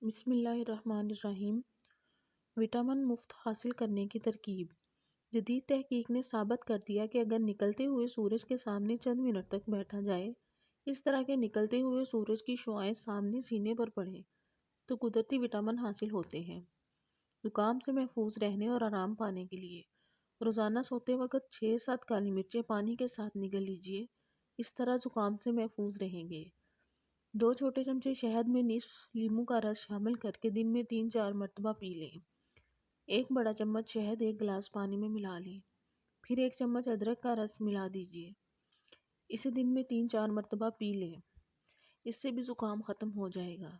بسم اللہ الرحمن الرحیم۔ وٹامن مفت حاصل کرنے کی ترکیب۔ جدید تحقیق نے ثابت کر دیا کہ اگر نکلتے ہوئے سورج کے سامنے چند منٹ تک بیٹھا جائے، اس طرح کے نکلتے ہوئے سورج کی شعاعیں سامنے سینے پر پڑیں تو قدرتی وٹامن حاصل ہوتے ہیں۔ زکام سے محفوظ رہنے اور آرام پانے کے لیے روزانہ سوتے وقت 6-7 کالی مرچیں پانی کے ساتھ نگل لیجیے، اس طرح زکام سے محفوظ رہیں گے۔ 2 چھوٹے چمچے شہد میں نصف لیموں کا رس شامل کر کے دن میں 3-4 مرتبہ پی لیں۔ 1 بڑا چمچ شہد 1 گلاس پانی میں ملا لیں، پھر 1 چمچ ادرک کا رس ملا دیجیے، اسے دن میں 3-4 مرتبہ پی لیں، اس سے بھی زکام ختم ہو جائے گا۔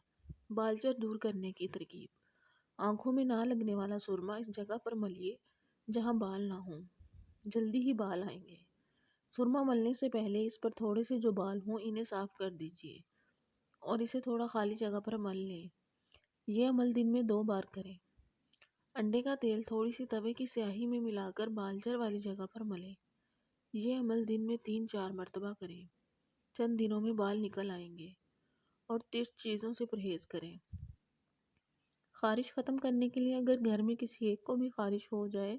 بالچر دور کرنے کی ترکیب۔ آنکھوں میں نہ لگنے والا سرما اس جگہ پر ملیے جہاں بال نہ ہوں، جلدی ہی بال آئیں گے۔ سرما ملنے سے پہلے اس پر تھوڑے سے جو بال ہوں انہیں صاف کر دیجیے اور اسے تھوڑا خالی جگہ پر مل لیں۔ یہ عمل دن میں 2 بار کریں۔ انڈے کا تیل تھوڑی سی توے کی سیاہی میں ملا کر بالچر والی جگہ پر ملیں۔ یہ عمل دن میں 3-4 مرتبہ کریں۔ چند دنوں میں بال نکل آئیں گے اور ترچ چیزوں سے پرہیز کریں۔ خارش ختم کرنے کے لیے اگر گھر میں کسی ایک کو بھی خارش ہو جائے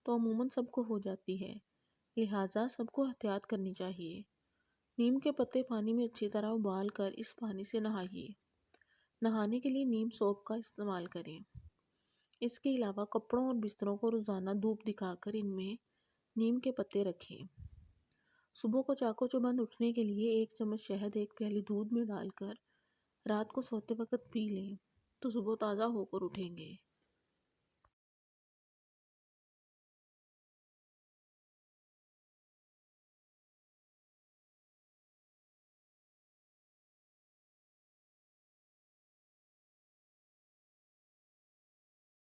تو عموماً سب کو ہو جاتی ہے، لہٰذا سب کو احتیاط کرنی چاہیے۔ نیم کے پتے پانی میں اچھی طرح ابال کر اس پانی سے نہائیے۔ نہانے کے لیے نیم سوپ کا استعمال کریں۔ اس کے علاوہ کپڑوں اور بستروں کو روزانہ دھوپ دکھا کر ان میں نیم کے پتے رکھیں۔ صبح کو چاقو چبند اٹھنے کے لیے 1 چمچ شہد 1 پیالی دودھ میں ڈال کر رات کو سوتے وقت پی لیں تو صبح تازہ ہو کر اٹھیں گے۔